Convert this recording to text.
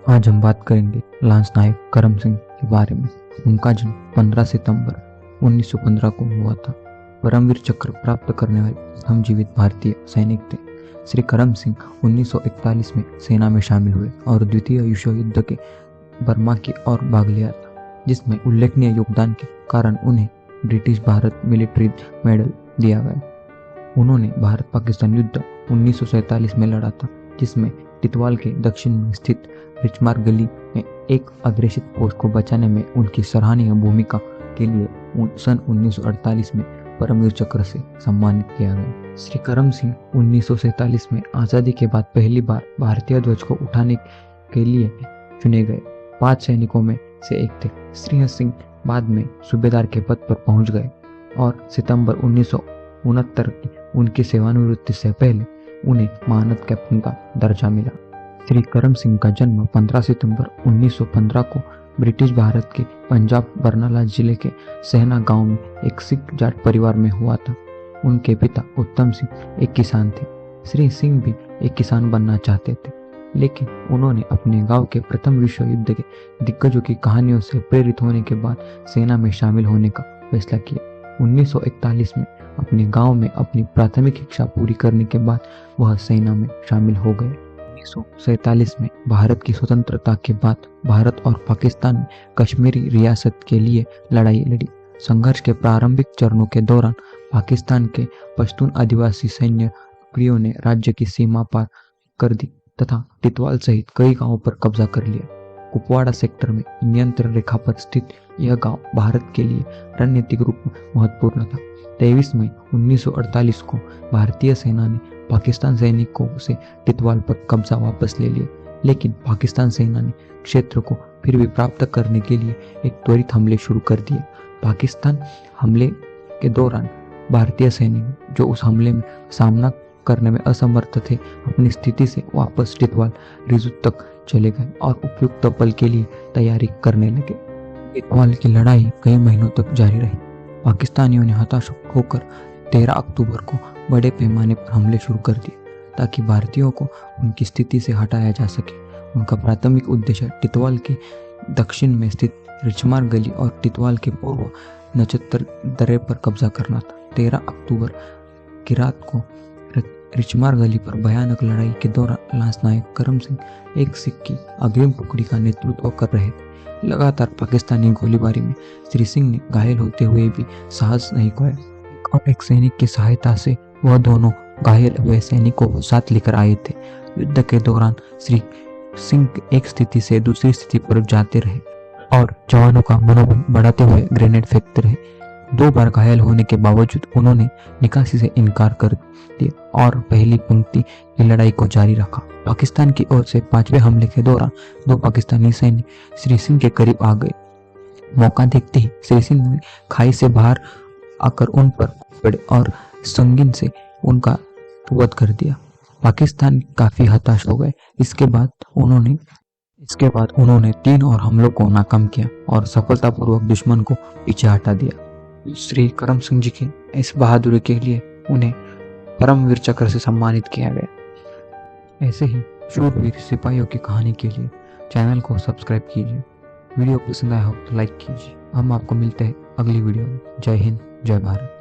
आज हम बात करेंगे लांस नायक करम सिंह के बारे में। उनका जन्म 15 सितंबर 1915 को हुआ था। परमवीर चक्र प्राप्त करने वाले प्रथम जीवित भारतीय सैनिक थे। श्री करम सिंह 1941 में सेना में शामिल हुए और द्वितीय विश्व युद्ध के बर्मा की ओर भाग लिया था, जिसमें उल्लेखनीय योगदान के कारण उन्हें ब्रिटिश भारत मिलिट्री मेडल दिया गया। उन्होंने भारत पाकिस्तान युद्ध 1947 में लड़ा था, जिसमें टिटवाल के दक्षिण में स्थित रिचमार गली में एक अग्रेसित पोस्ट को बचाने में उनकी सराहनीय भूमिका के लिए सन 1948 में परमवीर चक्र से सम्मानित किया गया। श्री करम सिंह 1947 में आज़ादी के बाद पहली बार भारतीय ध्वज को उठाने के लिए चुने गए 5 सैनिकों में से एक थे। श्री सिंह बाद में सूबेदार के पद पर पहुंच गए और सितंबर 1969 की उनकी सेवानिवृत्ति से पहले उन्हें महानत कैप्टन का दर्जा मिला। श्री करम सिंह का जन्म 15 सितंबर 1915 को ब्रिटिश भारत के पंजाब बरनाला जिले के सहना गांव में एक सिख जाट परिवार में हुआ था। उनके पिता उत्तम सिंह एक किसान थे। श्री सिंह भी एक किसान बनना चाहते थे, लेकिन उन्होंने अपने गांव के प्रथम विश्व युद्ध के दिग्गजों की कहानियों से प्रेरित होने के बाद सेना में शामिल होने का फैसला किया। 1941 में अपने गांव में अपनी प्राथमिक शिक्षा पूरी करने के बाद वह सेना में शामिल हो गए। 1947 में भारत की स्वतंत्रता के बाद भारत और पाकिस्तान में कश्मीरी रियासत के लिए लड़ाई लड़ी। संघर्ष के प्रारंभिक चरणों के दौरान पाकिस्तान के पश्तून आदिवासी सैन्य टुकड़ियों ने राज्य की सीमा पार कर दी तथा टिटवाल सहित कई गांवों पर कब्जा कर लिया। कुपवाड़ा सेक्टर में नियंत्रण रेखा पर स्थित यह गांव भारत के लिए रणनीतिक रूप में महत्वपूर्ण था। 23 मई 1948 को भारतीय सेना ने पाकिस्तान सैनिकों से टिटवाल पर कब्जा वापस ले लिया, लेकिन पाकिस्तान सेना ने क्षेत्र को फिर भी प्राप्त करने के लिए एक त्वरित हमले शुरू कर दिए। पाकिस्तान हमले के दौरान भारतीय सैनिक जो उस हमले में सामना करने में असमर्थ थे, अपनी स्थिति से वापस टिटवाल रिजूत तक चले गए और उपयुक्त पल के लिए तैयारी करने लगे। टिटवाल की लड़ाई कई महीनों तक जारी रही। पाकिस्तानियों ने हताश होकर 13 अक्टूबर को बड़े पैमाने पर हमले शुरू कर दिए ताकि भारतीयों को उनकी स्थिति से हटाया जा सके। उनका प्राथमिक उद्देश्य टिटवाल के दक्षिण में स्थित रिचमार गली और टिटवाल के पूर्व नचत्तर दर्रे पर कब्जा करना था। 13 अक्टूबर की रात को रिचमार गली पर भयानक लड़ाई के दौरान लांस नायक करम सिंह एक सिख की अग्रिम टुकड़ी का नेतृत्व कर रहे थे। लगातार पाकिस्तानी गोलीबारी में श्री सिंह ने घायल होते हुए भी साहस नहीं खोया और एक सैनिक की सहायता से वह दोनों घायल हुए सैनिकों को साथ लेकर आए थे। युद्ध के दौरान श्री सिंह एक स्थिति से दूसरी स्थिति पर जाते रहे और जवानों का मनोबल बढ़ाते हुए ग्रेनेड फेंकते रहे। 2 बार घायल होने के बावजूद उन्होंने निकासी से इनकार कर दिया और पहली पंक्ति की लड़ाई को जारी रखा। पाकिस्तान की ओर से 5वें हमले के दौरान 2 पाकिस्तानी सैनिक श्री सिंह के करीब आ गए। मौका देखते ही श्री सिंह ने खाई से बाहर आकर उन पर पड़े और संगीन से उनका वध कर दिया। पाकिस्तान काफी हताश हो गए। इसके बाद उन्होंने 3 और हमलों को नाकाम किया और सफलतापूर्वक दुश्मन को पीछे हटा दिया। श्री करम सिंह जी की इस बहादुरी के लिए उन्हें परमवीर चक्र से सम्मानित किया गया। ऐसे ही शूरवीर सिपाहियों की कहानी के लिए चैनल को सब्सक्राइब कीजिए। वीडियो पसंद आया हो तो लाइक कीजिए। हम आपको मिलते हैं अगली वीडियो में। जय हिंद, जय भारत।